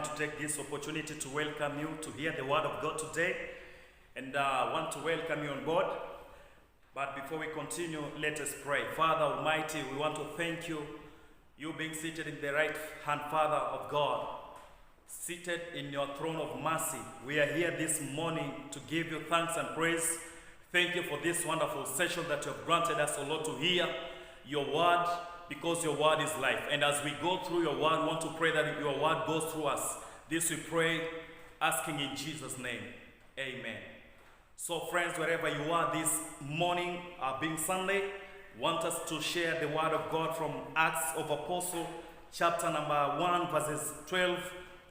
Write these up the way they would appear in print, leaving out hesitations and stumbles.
want to take this opportunity to welcome you to hear the word of God today, and I want to welcome you on board. But before we continue, let us pray. Father Almighty, we want to thank you, you being seated in the right hand, Father of God, seated in your throne of mercy. We are here this morning to give you thanks and praise. Thank you for this wonderful session that you have granted us, O Lord, to hear your word, because your word is life. And as we go through your word, we want to pray that your word goes through us. This we pray, asking in Jesus' name. Amen. So friends, wherever you are this morning, being Sunday, want us to share the word of God from Acts of Apostle, chapter number 1, verses 12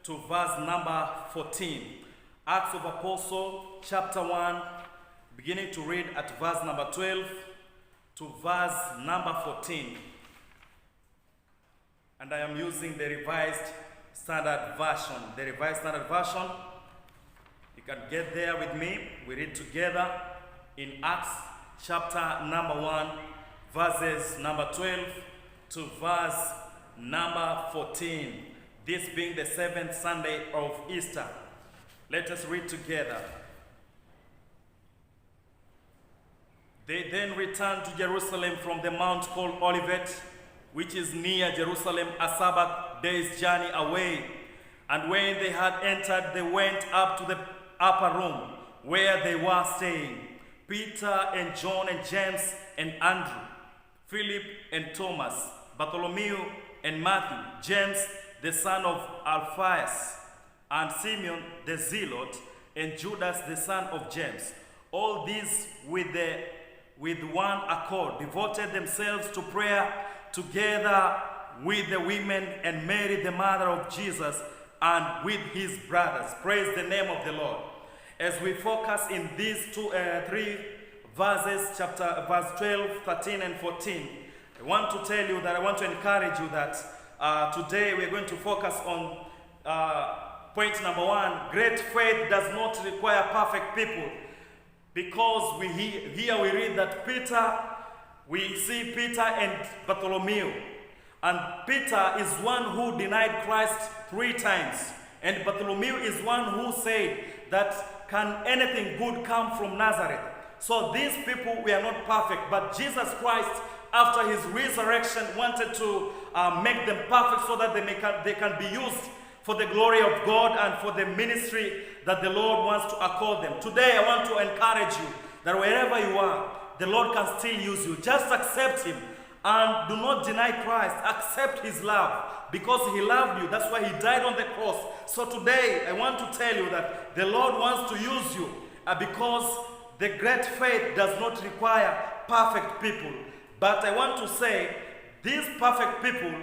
to verse number 14. Acts of Apostle, chapter 1, beginning to read at verse number 12 to verse number 14. And I am using the Revised Standard Version. The Revised Standard Version, you can get there with me. We read together in Acts chapter number 1, verses number 12 to verse number 14. This being the 7th Sunday of Easter. Let us read together. They then returned to Jerusalem from the mount called Olivet, which is near Jerusalem, a Sabbath day's journey away. And when they had entered, they went up to the upper room where they were staying. Peter and John and James and Andrew, Philip and Thomas, Bartholomew and Matthew, James the son of Alphaeus, and Simeon the Zealot, and Judas the son of James. All these with one accord devoted themselves to prayer, together with the women and Mary, the mother of Jesus, and with his brothers. Praise the name of the Lord. As we focus in these three verses, verse 12, 13, and 14, I want to tell you that I want to encourage you that today we're going to focus on point number 1. Great faith does not require perfect people, because here we read that we see Peter and Bartholomew. And Peter is one who denied Christ 3 times. And Bartholomew is one who said that, can anything good come from Nazareth? So these people were not perfect, but Jesus Christ, after his resurrection, wanted to make them perfect so that they can be used for the glory of God and for the ministry that the Lord wants to accord them. Today I want to encourage you that wherever you are, the Lord can still use you. Just accept him and do not deny Christ. Accept his love, because he loved you. That's why he died on the cross. So today I want to tell you that the Lord wants to use you because the great faith does not require perfect people. But I want to say these perfect people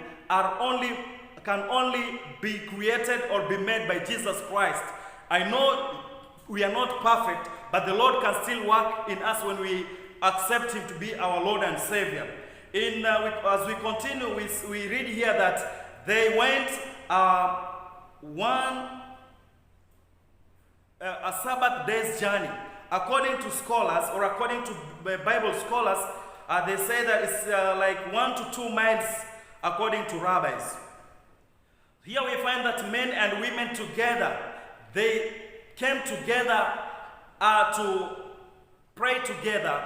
can only be created or be made by Jesus Christ. I know we are not perfect, but the Lord can still work in us when we accept him to be our Lord and Savior. As we continue, we read here that they went a Sabbath day's journey. According to scholars, or according to Bible scholars, they say that it's like 1 to 2 miles according to rabbis. Here we find that men and women together, they came together to pray together.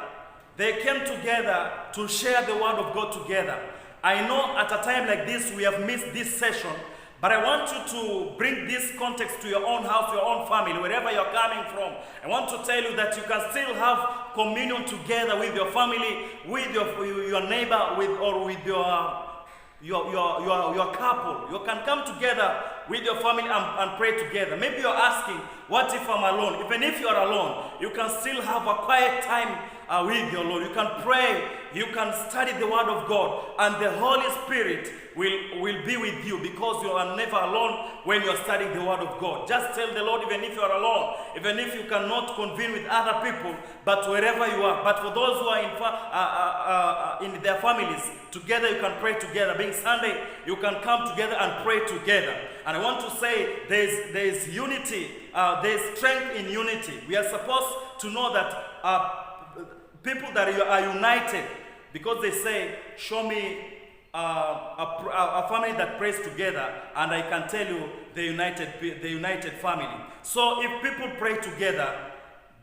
They came together to share the word of God together. I know at a time like this we have missed this session, but I want you to bring this context to your own house, your own family, wherever you're coming from. I want to tell you that you can still have communion together with your family, with your neighbor, or with your couple. You can come together with your family and pray together. Maybe you're asking, what if I'm alone? Even if you're alone, you can still have a quiet time with your Lord. You can pray, you can study the word of God, and the Holy Spirit will be with you, because you are never alone when you're studying the word of God. Just tell the Lord, even if you're alone, even if you cannot convene with other people, but wherever you are. But for those who are in their families, together you can pray together. Being Sunday, you can come together and pray together. And I want to say there's unity, there's strength in unity. We are supposed to know that people that are united, because they say, show me a family that prays together, and I can tell you the united family. So if people pray together,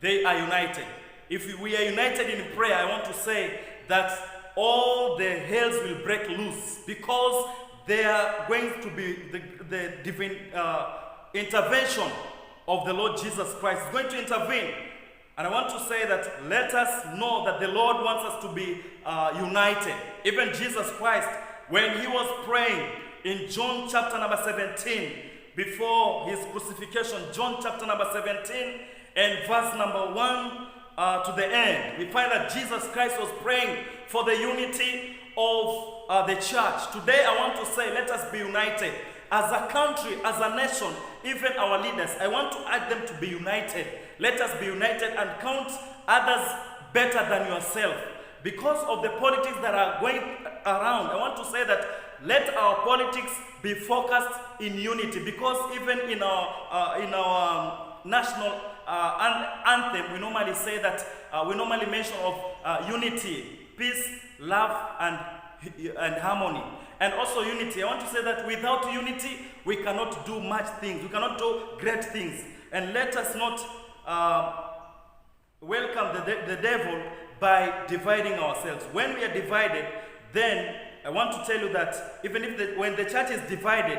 they are united. If we are united in prayer, I want to say that all the hells will break loose, because they are going to be the divine intervention of the Lord Jesus Christ is going to intervene. And I want to say that let us know that the Lord wants us to be united. Even Jesus Christ, when he was praying in John chapter number 17, before his crucifixion, John chapter number 17 and verse number 1 to the end, we find that Jesus Christ was praying for the unity of the church. Today I want to say, let us be united. As a country, as a nation, even our leaders, I want to urge them to be united. Let us be united and count others better than yourself. Because of the politics that are going around, I want to say that let our politics be focused in unity. Because even in our national anthem, we normally say that we normally mention of unity, peace, love, and harmony. And also unity. I want to say that without unity, we cannot do much things. We cannot do great things. And let us not welcome the devil by dividing ourselves. When we are divided, then I want to tell you that even if when the church is divided,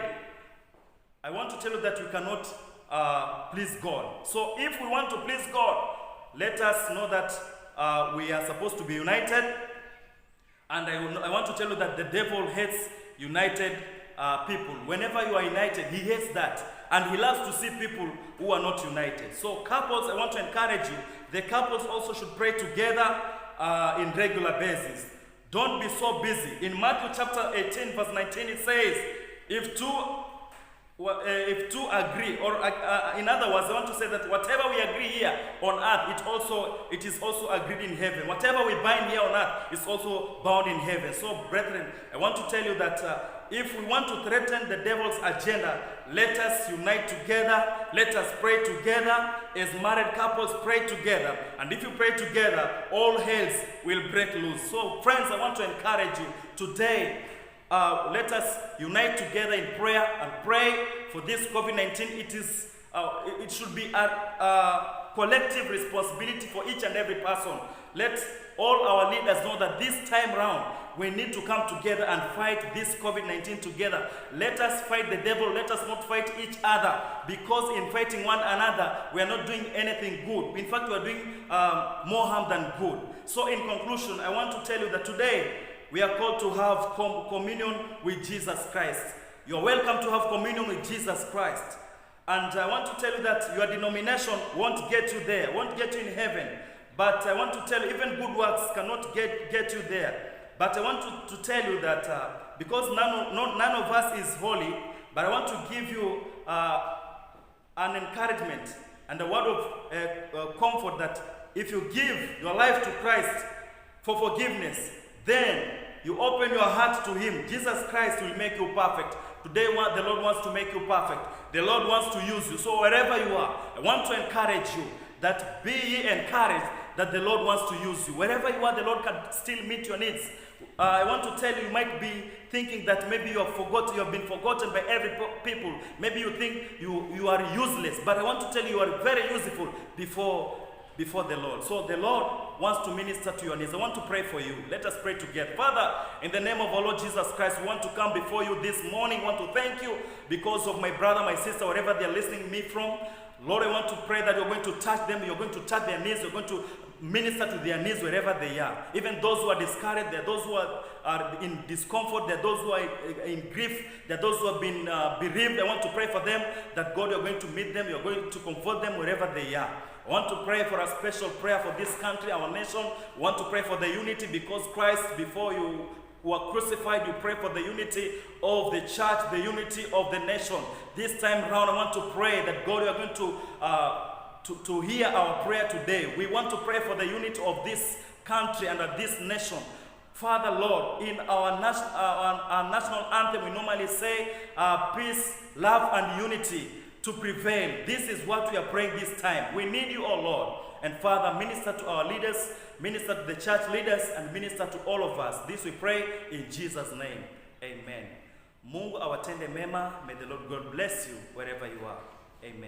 I want to tell you that we cannot please God. So if we want to please God, let us know that we are supposed to be united. And I want to tell you that the devil hates united people. Whenever you are united, he hates that. And he loves to see people who are not united. So couples, I want to encourage you, the couples also should pray together in regular basis. Don't be so busy. In Matthew chapter 18 verse 19 it says, if two agree, or in other words, I want to say that whatever we agree here on earth, it is also agreed in heaven. Whatever we bind here on earth is also bound in heaven. So, brethren, I want to tell you that if we want to threaten the devil's agenda, let us unite together. Let us pray together. As married couples, pray together. And if you pray together, all hells will break loose. So, friends, I want to encourage you today. Let us unite together in prayer and pray for this COVID-19. It should be a collective responsibility for each and every person. Let all our leaders know that this time round, we need to come together and fight this COVID-19 together. Let us fight the devil. Let us not fight each other, because in fighting one another, we are not doing anything good. In fact, we are doing more harm than good. So in conclusion, I want to tell you that today, we are called to have communion with Jesus Christ. You are welcome to have communion with Jesus Christ. And I want to tell you that your denomination won't get you there, won't get you in heaven. But I want to tell you, even good works cannot get you there. But I want to tell you that because none of us is holy, but I want to give you an encouragement and a word of comfort that if you give your life to Christ for forgiveness, then you open your heart to Him. Jesus Christ will make you perfect. Today, the Lord wants to make you perfect. The Lord wants to use you. So wherever you are, I want to encourage you that be ye encouraged that the Lord wants to use you. Wherever you are, the Lord can still meet your needs. I want to tell you, you might be thinking that maybe you have been forgotten by every people. Maybe you think you are useless. But I want to tell you, you are very useful before the Lord. So the Lord wants to minister to your needs. I want to pray for you. Let us pray together. Father, in the name of our Lord Jesus Christ, we want to come before you this morning. We want to thank you because of my brother, my sister, wherever they are listening to me from. Lord, I want to pray that you're going to touch them. You're going to touch their needs. You're going to minister to their needs wherever they are. Even those who are discouraged, there are those who are in discomfort, there are those who are in grief, there are those who have been bereaved. I want to pray for them that God, you're going to meet them. You're going to comfort them wherever they are. I want to pray for a special prayer for this country, our nation. I want to pray for the unity because Christ, before you were crucified, you pray for the unity of the church, the unity of the nation. This time around, I want to pray that God, you are going to hear our prayer today. We want to pray for the unity of this country and of this nation. Father, Lord, in our national anthem, we normally say peace, love, and unity to prevail. This is what we are praying this time. We need you, oh Lord. And Father, minister to our leaders, minister to the church leaders, and minister to all of us. This we pray in Jesus' name. Amen. Mungu awatende mema. May the Lord God bless you wherever you are. Amen.